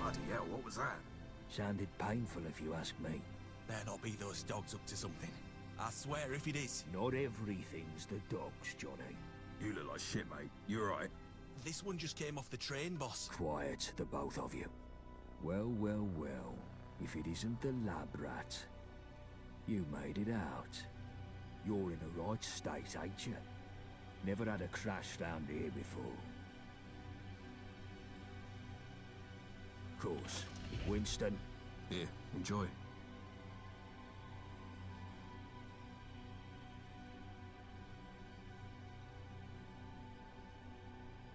Bloody hell, what was that? Sounded painful if you ask me. Better not be those dogs up to something. I swear if it is. Not everything's the dogs, Johnny. You look like shit, mate. You alright? This one just came off the train, boss. Quiet, the both of you. Well, well, well. If it isn't the lab rat. You made it out. You're in the right state, ain't you? Never had a crash round here before. Of course. Winston. Yeah, enjoy.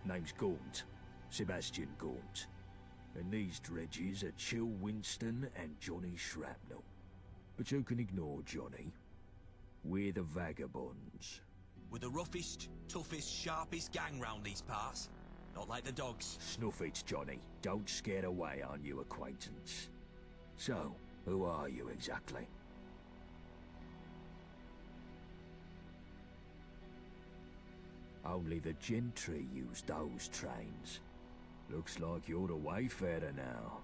Name's Gaunt. Sebastian Gaunt. And these dredges are Chill Winston and Johnny Shrapnel. But you can ignore Johnny. We're the Vagabonds. We're the roughest, toughest, sharpest gang round these parts. Not like the dogs. Snuff it, Johnny. Don't scare away our new acquaintance. So, who are you exactly? Only the gentry use those trains. Looks like you're a wayfarer now,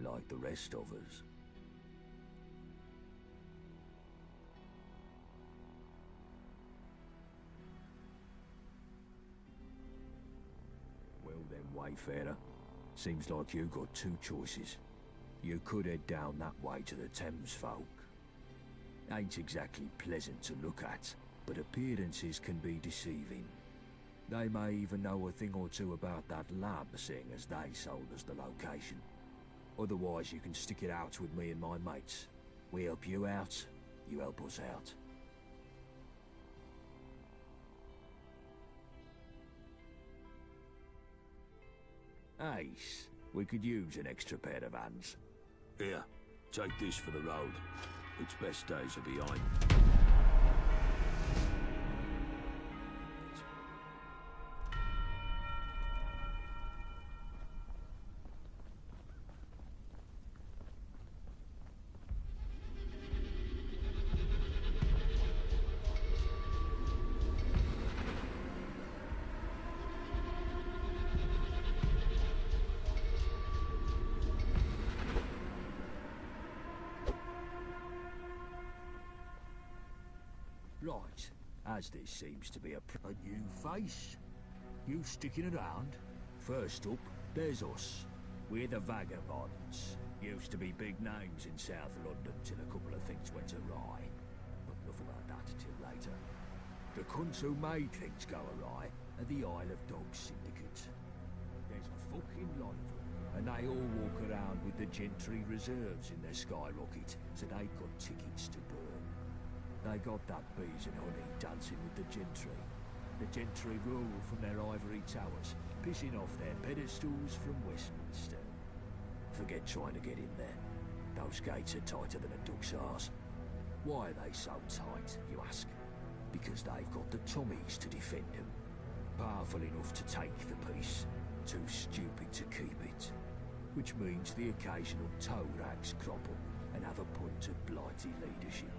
like the rest of us. Well then, wayfarer. Seems like you got two choices. You could head down that way to the Thames folk. Ain't exactly pleasant to look at, but appearances can be deceiving. They may even know a thing or two about that lab, seeing as they sold us the location. Otherwise, you can stick it out with me and my mates. We help you out, you help us out. Ace, we could use an extra pair of hands. Here, take this for the road. Its best days are behind. Right, as this seems to be a new face. You sticking around? First up, there's us. We're the Vagabonds. Used to be big names in South London till a couple of things went awry. But enough about that till later. The cunts who made things go awry are the Isle of Dogs Syndicate. There's a fucking lot of them, and they all walk around with the gentry reserves in their skyrocket, so they've got tickets to burn. They got that bees and honey dancing with the gentry. The gentry rule from their ivory towers, pissing off their pedestals from Westminster. Forget trying to get in there. Those gates are tighter than a duck's arse. Why are they so tight, you ask? Because they've got the Tommies to defend them. Powerful enough to take the peace, too stupid to keep it. Which means the occasional toe rags crop up and have a point of blighty leadership.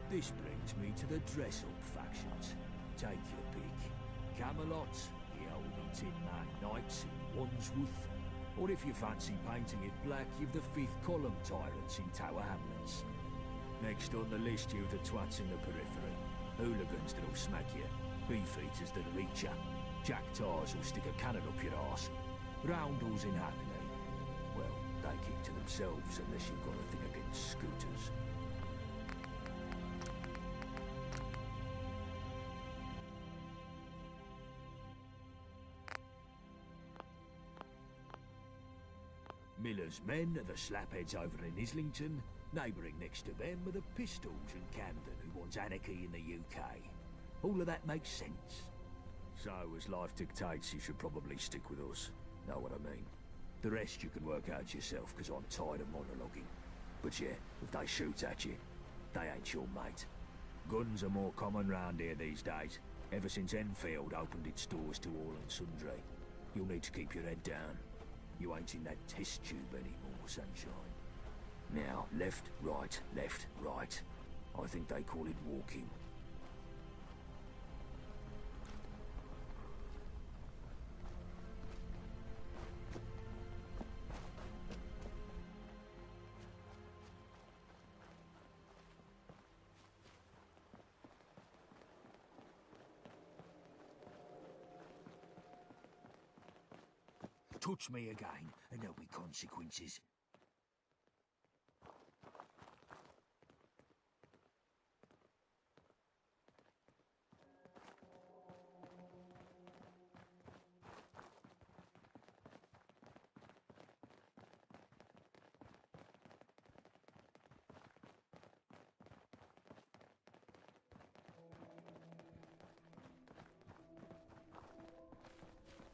This brings me to the dress-up factions. Take your pick. Camelot, the old Tin Man Knights in Wandsworth, or if you fancy painting it black, you've the Fifth Column Tyrants in Tower Hamlets. Next on the list, you've the twats in the periphery. Hooligans that'll smack you, beefeaters that'll reach you, jack tars who'll stick a cannon up your arse, roundels in Hackney. Well, they keep to themselves unless you've got a thing against scooters. Miller's men are the slapheads over in Islington. Neighbouring next to them are the Pistols in Camden, who wants anarchy in the UK. All of that makes sense. So, as life dictates, you should probably stick with us. Know what I mean? The rest you can work out yourself, because I'm tired of monologuing. But yeah, if they shoot at you, they ain't your mate. Guns are more common round here these days, ever since Enfield opened its doors to all and sundry. You'll need to keep your head down. You ain't in that test tube anymore, sunshine. Now, left, right, left, right. I think they call it walking. touch me again, and there'll be consequences.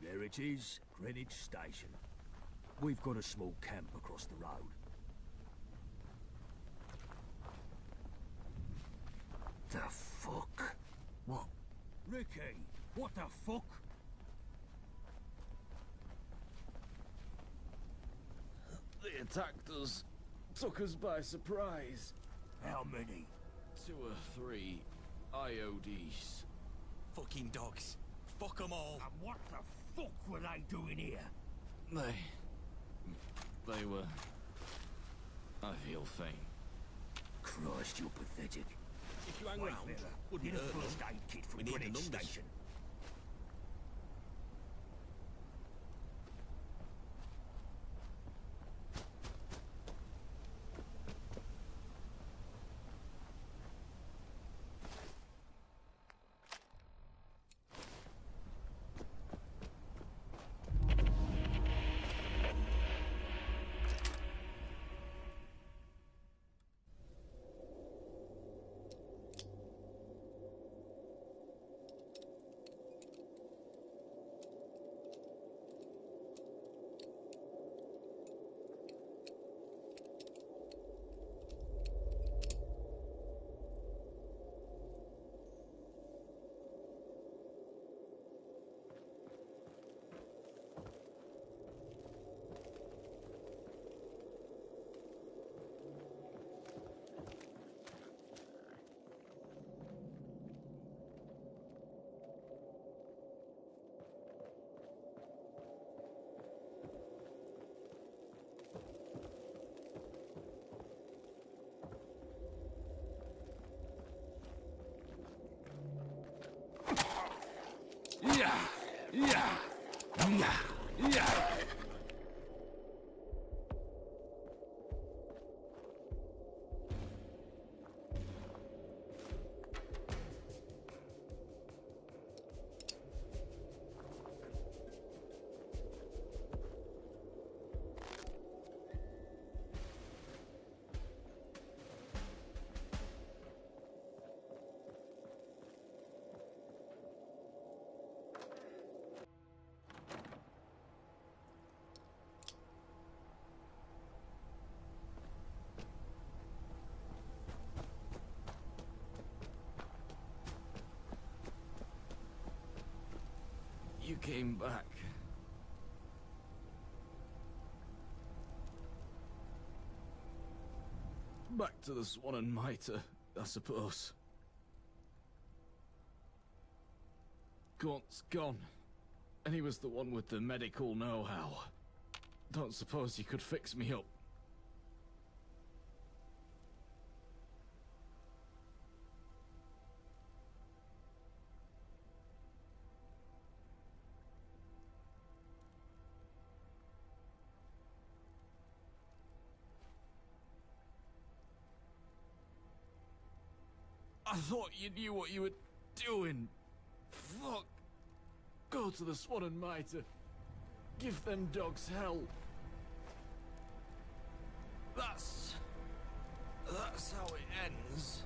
There it is, Greenwich Station. We've got a small camp across the road. The fuck? What? Ricky, what the fuck? They attacked us. Took us by surprise. How many? 2 or 3 IODs. Fucking dogs. Fuck 'em all. And what the fuck were they doing here? They were... I feel faint. Christ, you're pathetic. If you hang Wait, round, fella, wouldn't get a hurt first them. aid kit from We need the Greenwich numbers. Station. You came back. Back to the Swan and Mitre, I suppose. Gaunt's gone. And he was the one with the medical know-how. Don't suppose you could fix me up. I thought you knew what you were doing. Fuck. Go to the Swan and Mitre. Give them dogs hell. That's how it ends.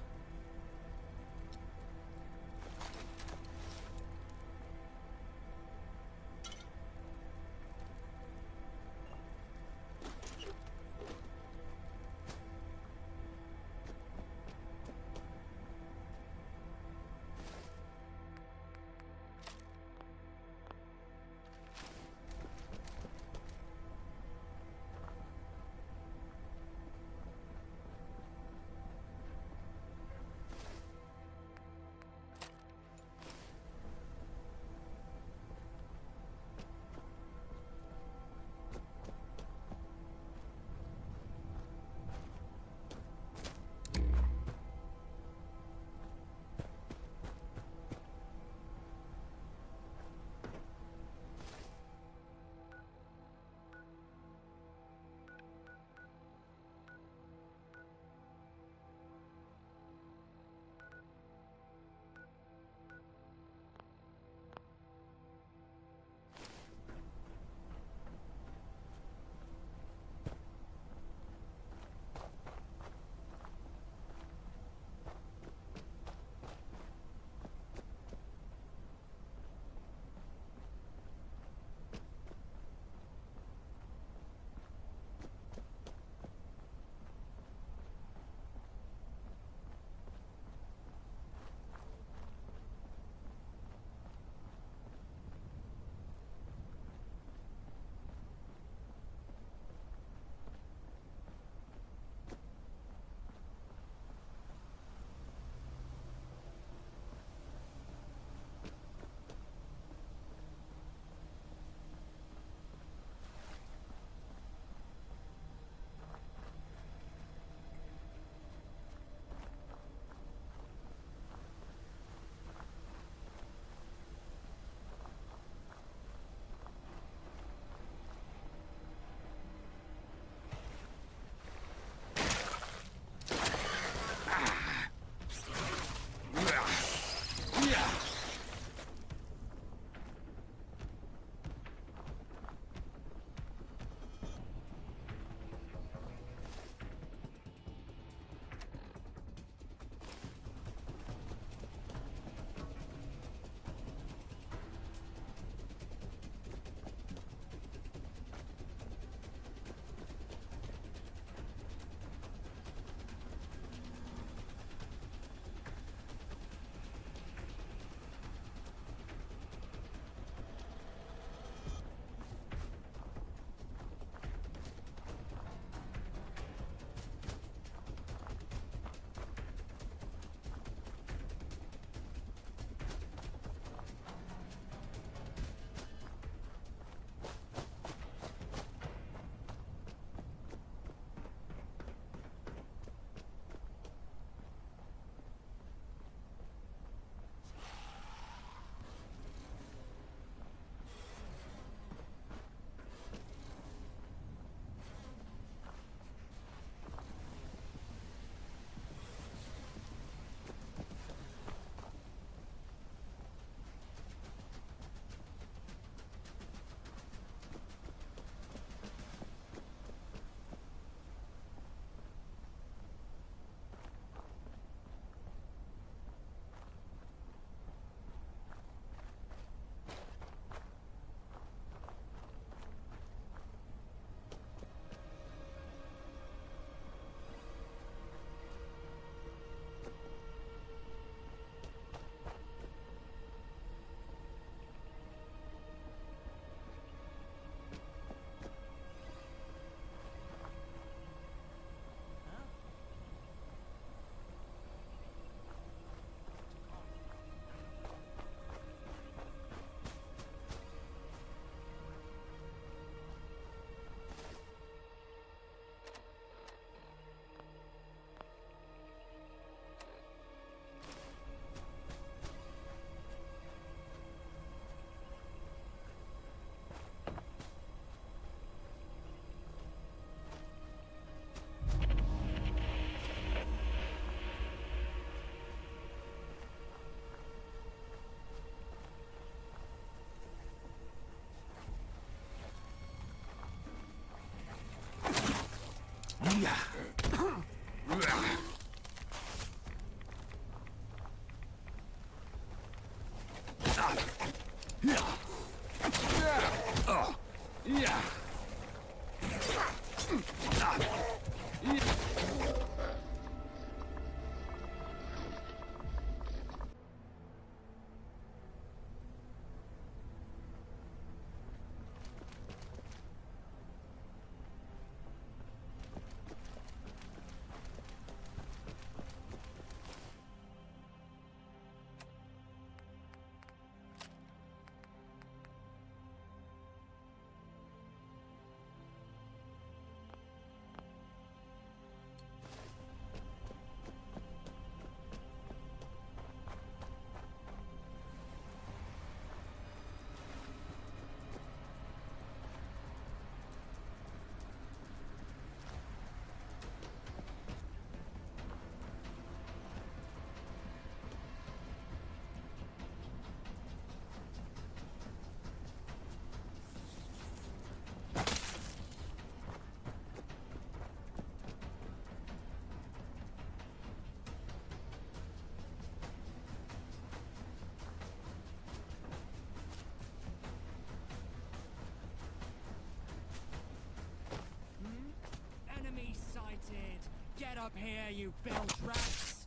Get up here, you bilge rats!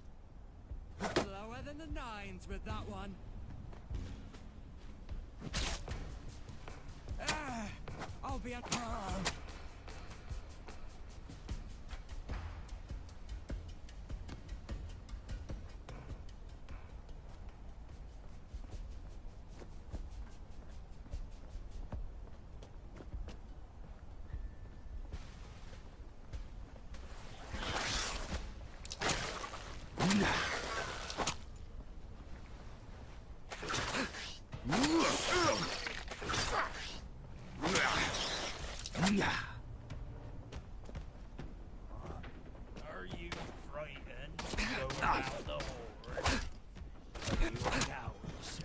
Lower than the nines with that one. I'll be a... Are you frightened? Go down the horde. Are you a coward, sir?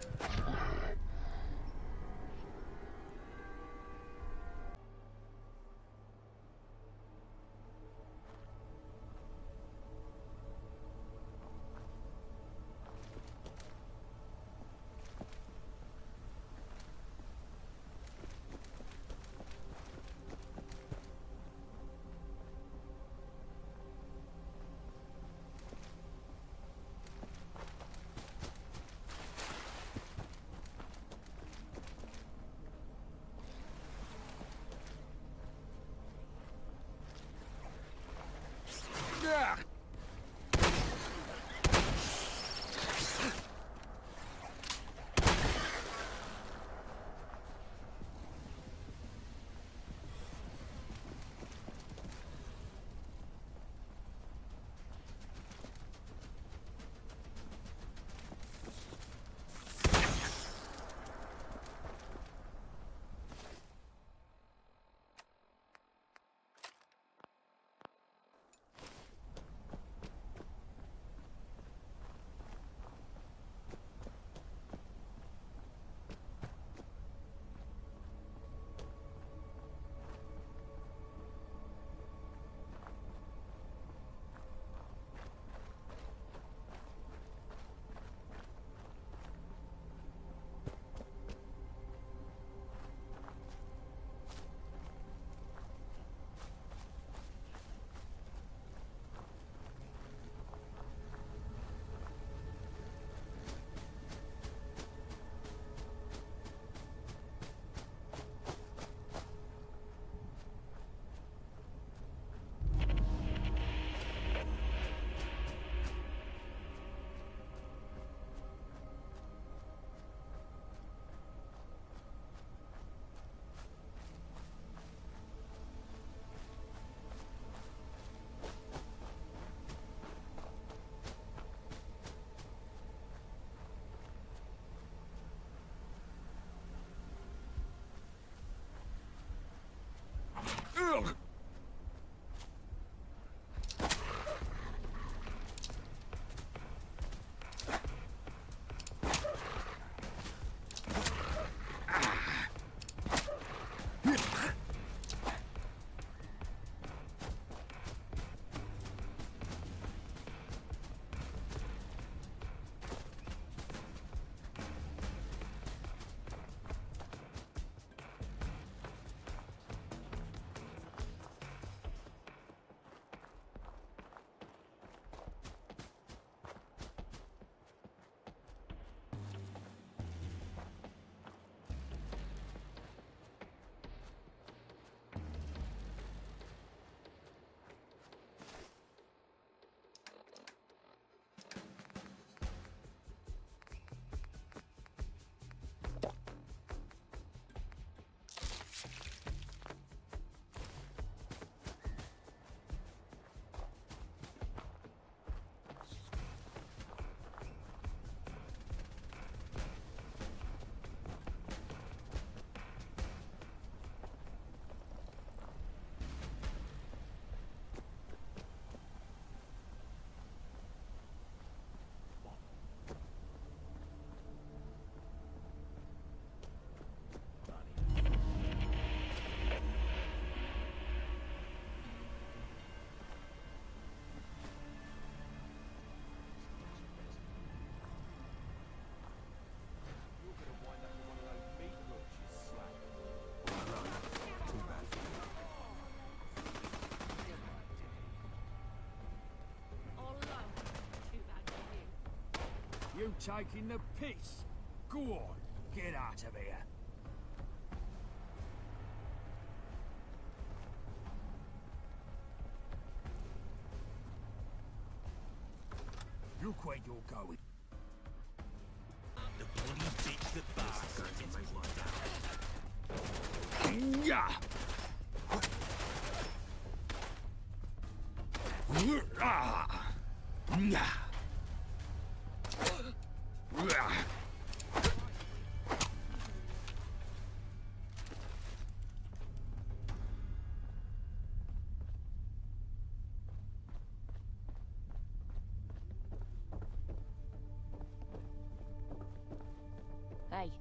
You taking the piss? Go on, get out of here. Look where you're going. The bloody bitch that barks gets one down. Yeah. Hey,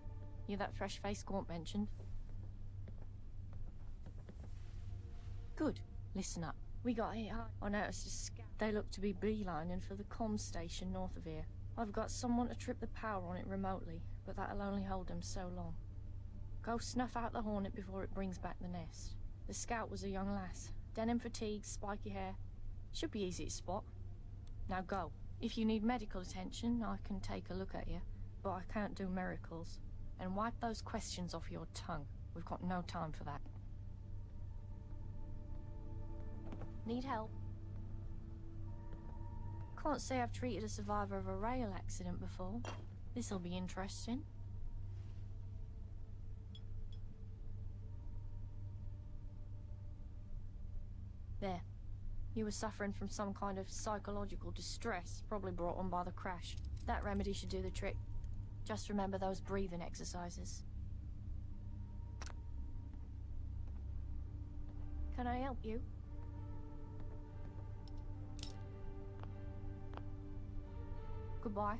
you that fresh face Gaunt mentioned? Good. Listen up. We got hit hard. I noticed a scout. They look to be beelining for the comm station north of here. I've got someone to trip the power on it remotely, but that'll only hold them so long. Go snuff out the Hornet before it brings back the nest. The scout was a young lass. Denim fatigues, spiky hair. Should be easy to spot. Now go. If you need medical attention, I can take a look at you, but I can't do miracles. And wipe those questions off your tongue. We've got no time for that. Need help? Can't say I've treated a survivor of a rail accident before. This'll be interesting. There. You were suffering from some kind of psychological distress, probably brought on by the crash. That remedy should do the trick. Just remember those breathing exercises. Can I help you? Goodbye.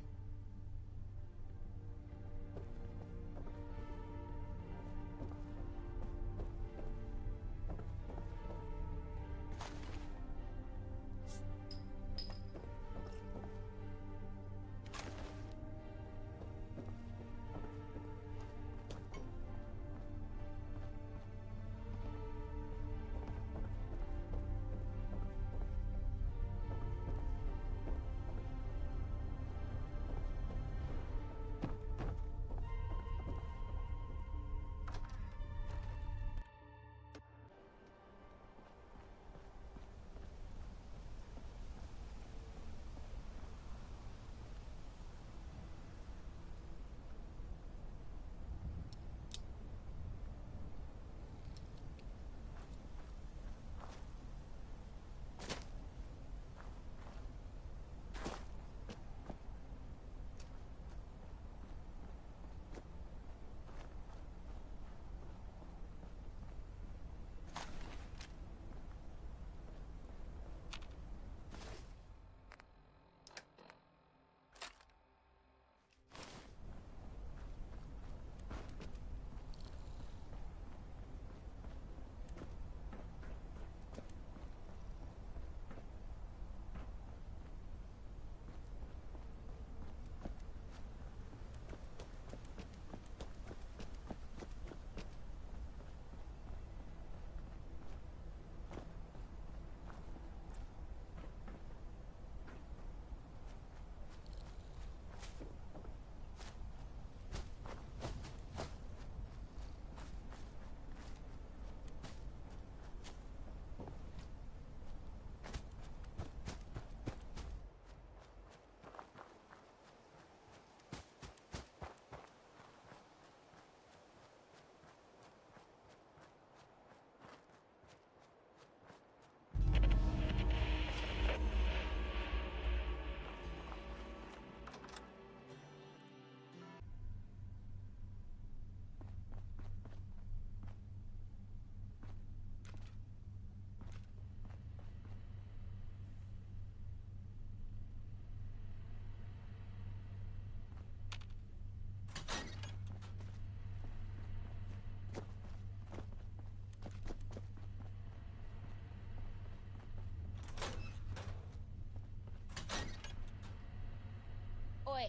Oi,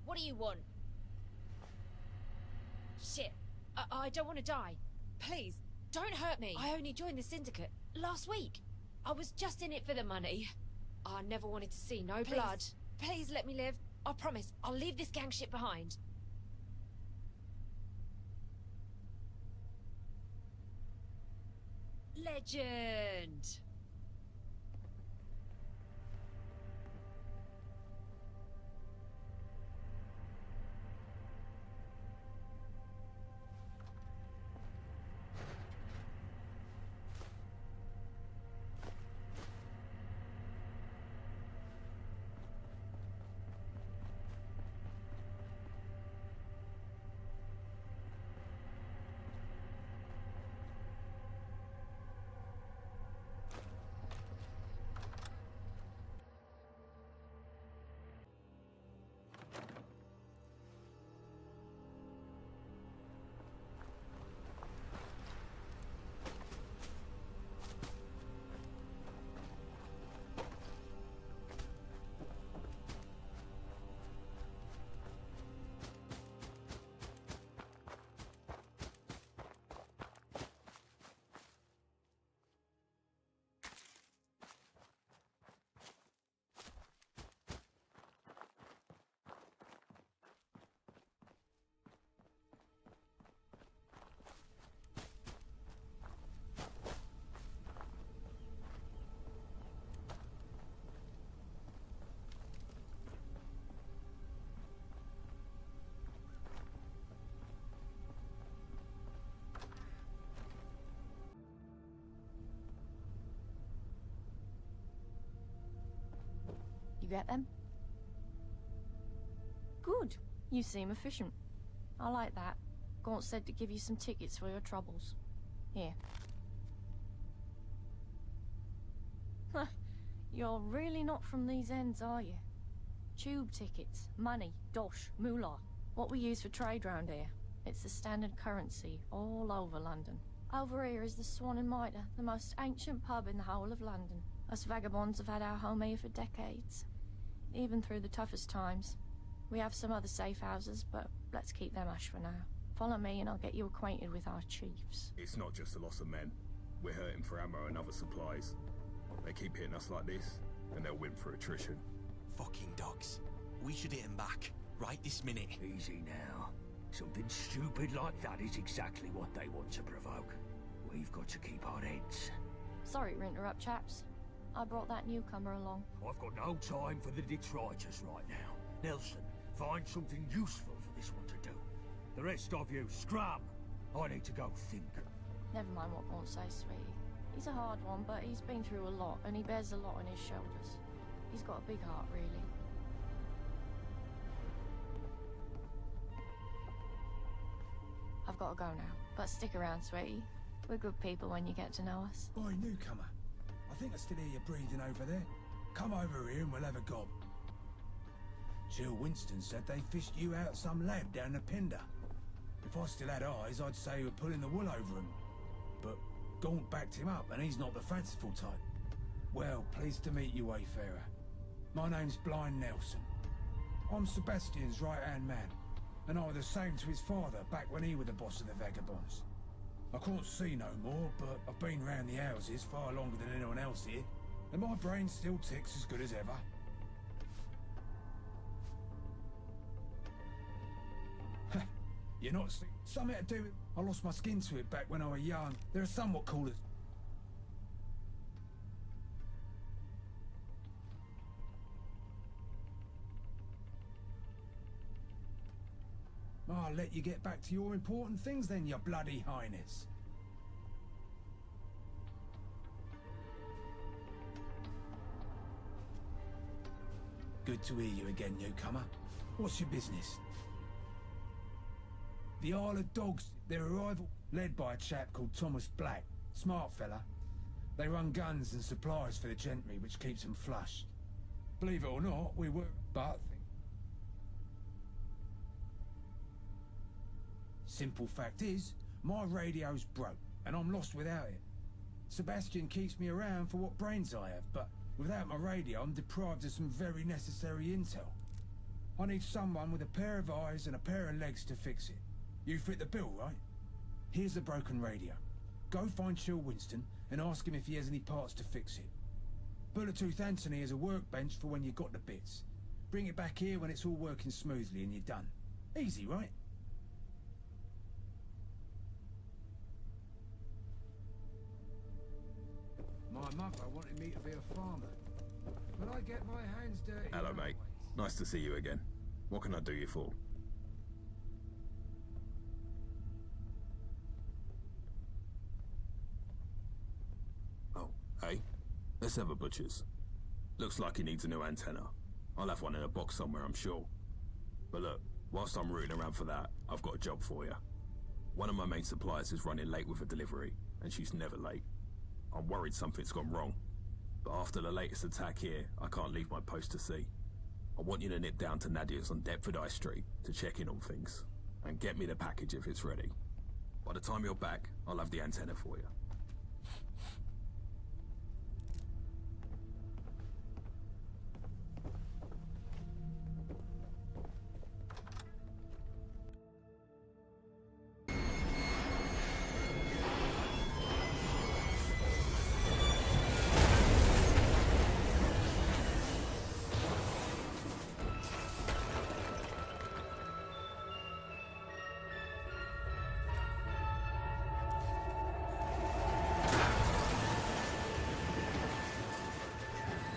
what do you want? Shit, I don't want to die. Please, don't hurt me. I only joined the syndicate last week. I was just in it for the money. I never wanted to see no blood. Please let me live. I promise, I'll leave this gang shit behind. Legend! You get them? Good. You seem efficient. I like that. Gaunt said to give you some tickets for your troubles. Here. You're really not from these ends, are you? Tube tickets, money, dosh, moolah. What we use for trade round here. It's the standard currency all over London. Over here is the Swan and Mitre, the most ancient pub in the whole of London. Us vagabonds have had our home here for decades. Even through the toughest times. We have some other safe houses, but let's keep them hush for now. Follow me and I'll get you acquainted with our chiefs. It's not just the loss of men. We're hurting for ammo and other supplies. They keep hitting us like this, and they'll win for attrition. Fucking dogs. We should hit 'em back, right this minute. Easy now. Something stupid like that is exactly what they want to provoke. We've got to keep our heads. Sorry to interrupt, chaps. I brought that newcomer along. I've got no time for the detritus right now. Nelson, find something useful for this one to do. The rest of you, scram! I need to go think. Never mind what Gaunt says, sweetie. He's a hard one, but he's been through a lot, and he bears a lot on his shoulders. He's got a big heart, really. I've got to go now, but stick around, sweetie. We're good people when you get to know us. Oi, newcomer. I think I still hear you breathing over there. Come over here and we'll have a gob. Jill Winston said they fished you out some lad down the Pender. If I still had eyes, I'd say you were pulling the wool over him. But Gaunt backed him up, and he's not the fanciful type. Well, pleased to meet you, Wayfarer. My name's Blind Nelson. I'm Sebastian's right-hand man, and I was the same to his father back when he was the boss of the vagabonds. I can't see no more, but I've been round the houses far longer than anyone else here, and my brain still ticks as good as ever. You're not seeing something to do with... I lost my skin to it back when I was young. There are somewhat called as... I'll let you get back to your important things then, your bloody highness. Good to hear you again, newcomer. What's your business? The Isle of Dogs, their arrival, led by a chap called Thomas Black. Smart fella. They run guns and supplies for the gentry, which keeps them flush. Believe it or not, we were... But... Simple fact is, my radio's broke, and I'm lost without it. Sebastian keeps me around for what brains I have, but without my radio, I'm deprived of some very necessary intel. I need someone with a pair of eyes and a pair of legs to fix it. You fit the bill, right? Here's a broken radio. Go find Chill Winston and ask him if he has any parts to fix it. Bulletooth Anthony has a workbench for when you got the bits. Bring it back here when it's all working smoothly and you're done. Easy, right? My mother wanted me to be a farmer, but I get my hands dirty. Hello, mate. Nice to see you again. What can I do you for? Oh, hey. Let's have a butcher's. Looks like he needs a new antenna. I'll have one in a box somewhere, I'm sure. But look, whilst I'm rooting around for that, I've got a job for you. One of my main suppliers is running late with a delivery, and she's never late. I'm worried something's gone wrong. But after the latest attack here, I can't leave my post to sea. I want you to nip down to Nadia's on Deptford High Street to check in on things, and get me the package if it's ready. By the time you're back, I'll have the antenna for you.